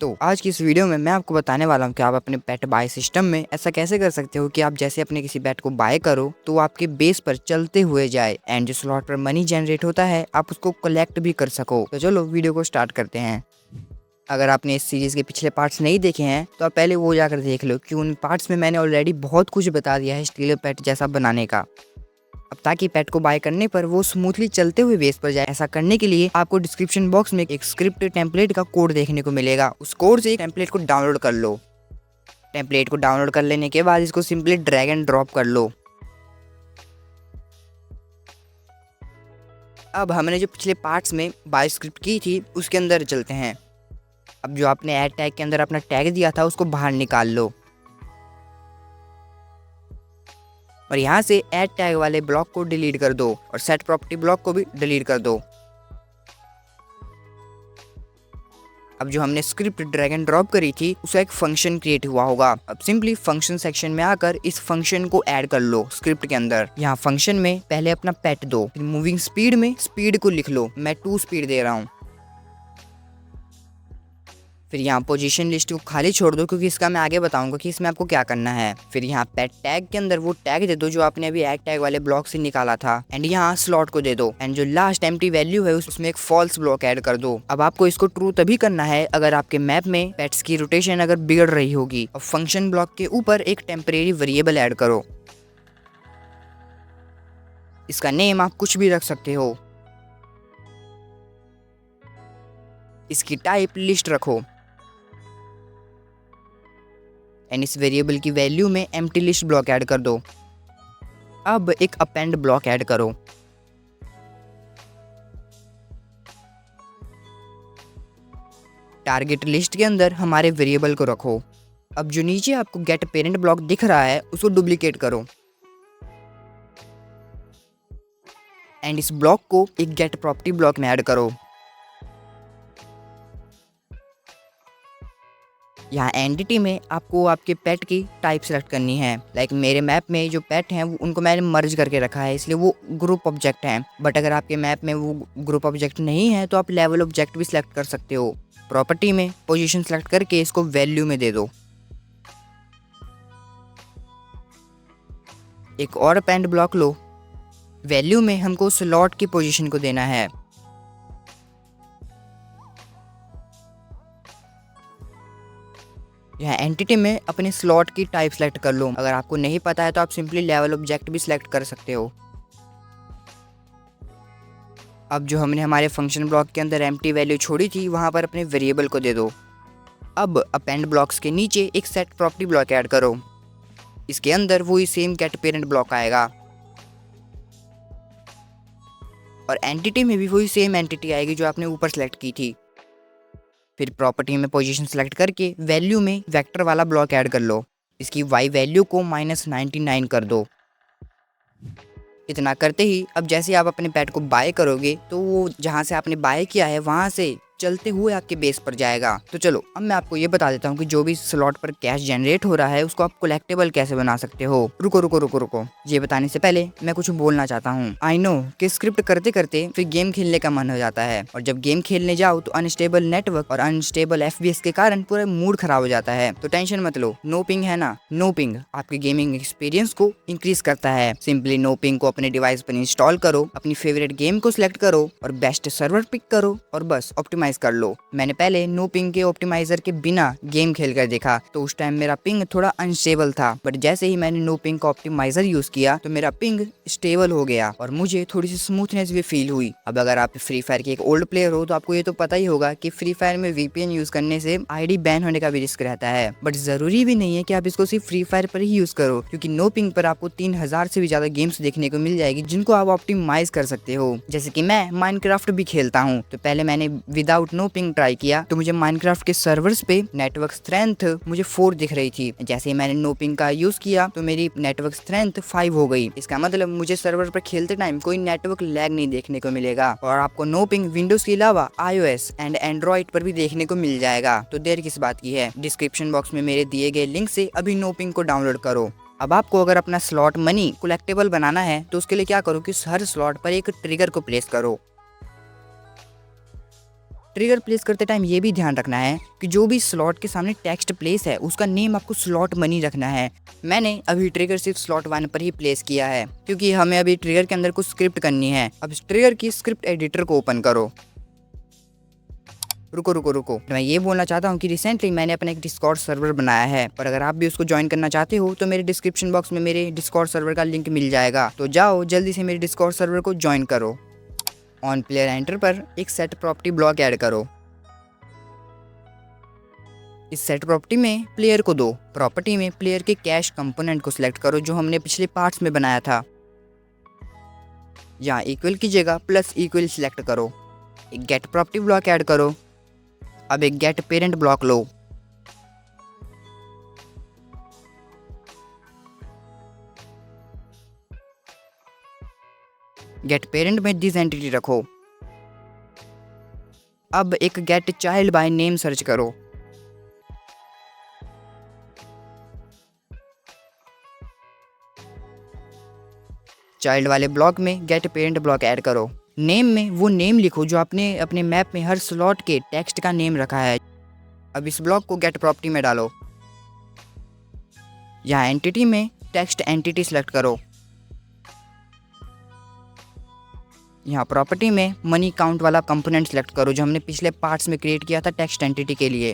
तो आज की इस वीडियो में मैं आपको बताने वाला हूँ कि आप अपने पेट बाय सिस्टम में ऐसा कैसे कर सकते हो कि आप जैसे अपने किसी पेट को बाय करो तो वो आपके बेस पर चलते हुए जाए एंड जो स्लॉट पर मनी जनरेट होता है आप उसको कलेक्ट भी कर सको। तो चलो वीडियो को स्टार्ट करते हैं। अगर आपने इस सीरीज के पिछले पार्ट्स नहीं देखे हैं तो आप पहले वो जाकर देख लो कि उन पार्ट्स में मैंने ऑलरेडी बहुत कुछ बता दिया है स्टीलर पेट जैसा बनाने का। अब ताकि पेट को बाय करने पर वो स्मूथली चलते हुए बेस पर जाए, ऐसा करने के लिए आपको डिस्क्रिप्शन बॉक्स में एक स्क्रिप्ट टेम्पलेट का कोड देखने को मिलेगा। उस कोड से टेम्पलेट को डाउनलोड कर लो। टेम्पलेट को डाउनलोड कर लेने के बाद इसको सिंपली ड्रैग एंड ड्रॉप कर लो। अब हमने जो पिछले पार्ट्स में बाय स्क्रिप्ट की थी उसके अंदर चलते हैं। अब जो आपने ऐड टैग के अंदर अपना टैग दिया था उसको बाहर निकाल लो और यहाँ से ऐड टैग वाले ब्लॉक को डिलीट कर दो और सेट प्रॉपर्टी ब्लॉक को भी डिलीट कर दो। अब जो हमने स्क्रिप्ट ड्रैग एंड ड्रॉप करी थी उसका एक फंक्शन क्रिएट हुआ होगा। अब सिंपली फंक्शन सेक्शन में आकर इस फंक्शन को ऐड कर लो स्क्रिप्ट के अंदर। यहाँ फंक्शन में पहले अपना पेट दो, फिर मूविंग स्पीड में स्पीड को लिख लो, मैं 2 स्पीड दे रहा हूँ। फिर यहाँ पोजीशन लिस्ट को खाली छोड़ दो क्योंकि इसका मैं आगे बताऊंगा कि इसमें आपको क्या करना है। फिर यहाँ पेट टैग के अंदर वो टैग दे दो जो आपने अभी ऐड टैग वाले ब्लॉक से निकाला था एंड यहाँ स्लॉट को दे दो एंड जो लास्ट एम्प्टी वैल्यू है उसमें एक फॉल्स ब्लॉक ऐड कर दो। अब आपको इसको ट्रू तभी करना है अगर आपके मैप में पेट्स की रोटेशन अगर बिगड़ रही होगी। अब फंक्शन ब्लॉक के ऊपर एक टेम्परेरी वेरिएबल ऐड करो। इसका नेम आप कुछ भी रख सकते हो। इसकी टाइप लिस्ट रखो एंड इस वेरिएबल की वैल्यू में एम्प्टी लिस्ट ब्लॉक ऐड कर दो। अब एक अपेंड ब्लॉक ऐड करो। टारगेट लिस्ट के अंदर हमारे वेरिएबल को रखो। अब जो नीचे आपको गेट पेरेंट ब्लॉक दिख रहा है उसको डुप्लीकेट करो एंड इस ब्लॉक को एक गेट प्रॉपर्टी ब्लॉक में ऐड करो। यहाँ एंटिटी में आपको आपके पेट की टाइप सेलेक्ट करनी है। लाइक मेरे मैप में जो पेट हैं उनको मैंने मर्ज करके रखा है इसलिए वो ग्रुप ऑब्जेक्ट हैं। बट अगर आपके मैप में वो ग्रुप ऑब्जेक्ट नहीं है तो आप लेवल ऑब्जेक्ट भी सिलेक्ट कर सकते हो। प्रॉपर्टी में पोजीशन सेलेक्ट करके इसको वैल्यू में दे दो। एक और अपेंड ब्लॉक लो। वैल्यू में हमको स्लॉट की पोजीशन को देना है। यहाँ एंटिटी में अपने स्लॉट की टाइप सेलेक्ट कर लो। अगर आपको नहीं पता है तो आप सिंपली लेवल ऑब्जेक्ट भी सिलेक्ट कर सकते हो। अब जो हमने हमारे फंक्शन ब्लॉक के अंदर एम्प्टी वैल्यू छोड़ी थी वहां पर अपने वेरिएबल को दे दो। अब अपेंड ब्लॉक्स के नीचे एक सेट प्रॉपर्टी ब्लॉक ऐड करो। इसके अंदर वही सेम गेट पेरेंट ब्लॉक आएगा और एंटिटी में भी वही सेम एंटिटी आएगी जो आपने ऊपर सेलेक्ट की थी। फिर प्रॉपर्टी में पोजीशन सेलेक्ट करके वैल्यू में वेक्टर वाला ब्लॉक ऐड कर लो। इसकी y वैल्यू को -99 कर दो। इतना करते ही अब जैसे आप अपने पेट को बाय करोगे तो वो जहाँ से आपने बाय किया है वहाँ से चलते हुए आपके बेस पर जाएगा। तो चलो अब मैं आपको ये बता देता हूँ कि जो भी स्लॉट पर कैश जनरेट हो रहा है उसको आप कलेक्टेबल कैसे बना सकते हो। रुको रुको रुको रुको, ये बताने से पहले मैं कुछ बोलना चाहता हूँ। आई नो कि स्क्रिप्ट करते करते फिर गेम खेलने का मन हो जाता है और जब गेम खेलने जाओ तो अनस्टेबल नेटवर्क और अनस्टेबल FPS के कारण पूरा मूड खराब हो जाता है। तो टेंशन मत लो, नो पिंग है ना। नो पिंग आपके गेमिंग एक्सपीरियंस को इंक्रीज करता है। सिंपली नो पिंग को अपने डिवाइस पर इंस्टॉल करो, अपनी फेवरेट गेम को सिलेक्ट करो और बेस्ट सर्वर पिक करो और बस ऑप्टिमाइज कर लो। मैंने पहले नो पिंग के ऑप्टिमाइजर के बिना गेम खेल कर देखा तो उस टाइम मेरा पिंग थोड़ा अनस्टेबल था, बट जैसे ही मैंने नो पिंग का ऑप्टिमाइजर यूज किया तो मेरा पिंग स्टेबल हो गया और मुझे थोड़ी सी स्मूथनेस भी फील हुई। अब अगर आप फ्री फायर के एक ओल्ड प्लेयर हो तो आपको ये तो पता ही होगा कि फ्री फायर में VPN यूज करने से ID बैन होने का भी रिस्क रहता है। बट जरूरी भी नहीं है कि आप इसको सिर्फ फ्री फायर पर ही यूज करो क्योंकि नो पिंग पर आपको 3000 से भी ज्यादा गेम्स देखने को मिल जाएगी जिनको आप ऑप्टिमाइज कर सकते हो। जैसे कि मैं माइनक्राफ्ट भी खेलता हूँ तो पहले मैंने विदाउट नो पिंग ट्राई किया तो मुझे माइनक्राफ्ट के सर्वर्स पे नेटवर्क स्ट्रेंथ मुझे 4 दिख रही थी। जैसे ही मैंने नो पिंग का यूज किया तो मेरी नेटवर्क स्ट्रेंथ 5 हो गई। इसका मतलब मुझे सर्वर पर खेलते टाइम कोई नेटवर्क लैग नहीं देखने को मिलेगा और आपको नो पिंग विंडोज के अलावा iOS एंड एंड्रॉइड पर भी देखने को मिल जाएगा। तो देर किस बात की है, डिस्क्रिप्शन बॉक्स में मेरे दिए गए लिंक से अभी नो पिंग को डाउनलोड करो। अब आपको अगर अपना स्लॉट मनी कलेक्टेबल बनाना है तो उसके लिए क्या करो कि हर स्लॉट पर एक ट्रिगर को प्लेस करो। ट्रिगर प्लेस करते टाइम ये भी ध्यान रखना है कि जो भी स्लॉट के सामने टेक्स्ट प्लेस है उसका नेम आपको स्लॉट मनी रखना है। मैंने अभी ट्रिगर सिर्फ स्लॉट 1 पर ही प्लेस किया है क्योंकि हमें अभी ट्रिगर के अंदर कुछ स्क्रिप्ट करनी है। अब इस ट्रिगर की स्क्रिप्ट एडिटर को ओपन करो। रुको, मैं ये बोलना चाहता हूँ कि रिसेंटली मैंने अपना एक डिस्कॉर्ड सर्वर बनाया है, पर अगर आप भी उसको ज्वाइन करना चाहते हो तो मेरे डिस्क्रिप्शन बॉक्स में मेरे डिस्कॉर्ड सर्वर का लिंक मिल जाएगा, तो जाओ जल्दी से मेरे डिस्कॉर्ड सर्वर को ज्वाइन करो। ऑन प्लेयर एंटर पर एक सेट प्रॉपर्टी ब्लॉक ऐड करो। इस सेट प्रॉपर्टी में प्लेयर को दो। प्रॉपर्टी में प्लेयर के कैश कंपोनेंट को सिलेक्ट करो जो हमने पिछले पार्ट्स में बनाया था। यहाँ इक्वल की जगह प्लस इक्वल सिलेक्ट करो। एक गेट प्रॉपर्टी ब्लॉक ऐड करो। अब एक गेट पेरेंट ब्लॉक लो। गेट पेरेंट में दिस एंटिटी रखो। अब एक get child by name search करो। चाइल्ड वाले ब्लॉक में गेट पेरेंट ब्लॉक ऐड करो। नेम में वो नेम लिखो जो आपने अपने मैप में हर स्लॉट के टेक्स्ट का नेम रखा है। अब इस ब्लॉक को गेट प्रॉपर्टी में डालो। यहाँ एंटिटी में टेक्स्ट एंटिटी सेलेक्ट करो। यहाँ प्रॉपर्टी में मनी काउंट वाला कंपोनेंट सेलेक्ट करो जो हमने पिछले पार्ट्स में क्रिएट किया था टेक्स्ट एंटिटी के लिए।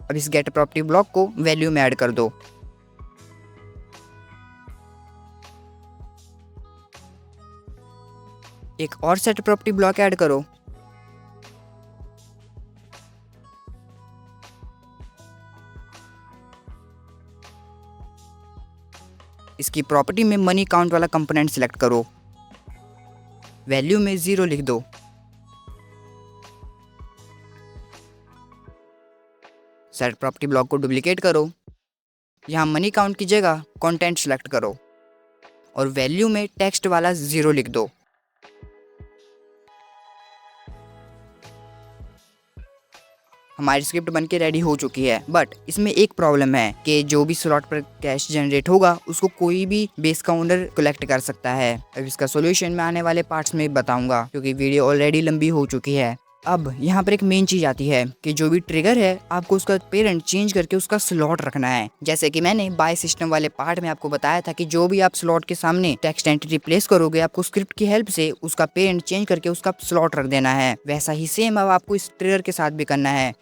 अब इस गेट प्रॉपर्टी ब्लॉक को वैल्यू में ऐड कर दो। एक और सेट प्रॉपर्टी ब्लॉक ऐड करो। इसकी प्रॉपर्टी में मनी काउंट वाला कंपोनेंट सिलेक्ट करो। वैल्यू में 0 लिख दो। सेट प्रॉपर्टी ब्लॉक को डुप्लीकेट करो। यहाँ मनी काउंट की जगह कंटेंट सिलेक्ट करो और वैल्यू में टेक्स्ट वाला 0 लिख दो। हमारी स्क्रिप्ट बनके रेडी हो चुकी है, बट इसमें एक प्रॉब्लम है कि जो भी स्लॉट पर कैश जनरेट होगा उसको कोई भी बेस का ओनर कलेक्ट कर सकता है। अब इसका सॉल्यूशन मैं आने वाले पार्ट्स में बताऊंगा क्योंकि वीडियो ऑलरेडी लंबी हो चुकी है। अब यहाँ पर एक मेन चीज आती है कि जो भी ट्रिगर है आपको उसका पेरेंट चेंज करके उसका स्लॉट रखना है। जैसे कि मैंने बाय सिस्टम वाले पार्ट में आपको बताया था कि जो भी आप स्लॉट के सामने टेक्स्ट एंटिटी प्लेस करोगे आपको स्क्रिप्ट की हेल्प से उसका पेरेंट चेंज करके उसका स्लॉट रख देना है। वैसा ही सेम अब आपको इस ट्रिगर के साथ भी करना है।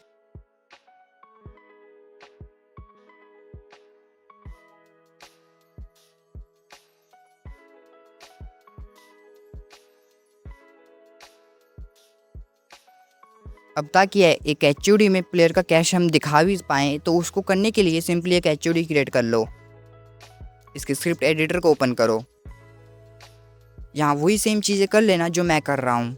अब ताकि एक एचओडी में प्लेयर का कैश हम दिखा भी पाएँ तो उसको करने के लिए सिंपली एक एचओडी क्रिएट कर लो। इसके स्क्रिप्ट एडिटर को ओपन करो। यहाँ वही सेम चीज़ें कर लेना जो मैं कर रहा हूँ।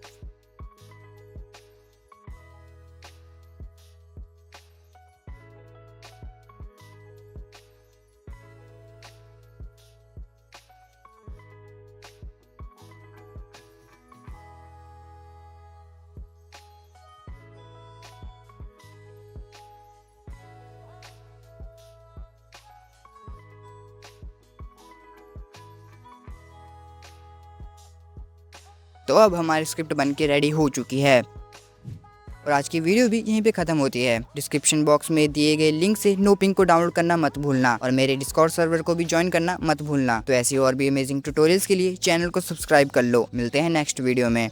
तो अब हमारी स्क्रिप्ट बनके रेडी हो चुकी है और आज की वीडियो भी यहीं पे खत्म होती है। डिस्क्रिप्शन बॉक्स में दिए गए लिंक से नोपिंग को डाउनलोड करना मत भूलना और मेरे डिस्कॉर्ड सर्वर को भी ज्वाइन करना मत भूलना। तो ऐसी और भी अमेजिंग ट्यूटोरियल्स के लिए चैनल को सब्सक्राइब कर लो। मिलते हैं नेक्स्ट वीडियो में।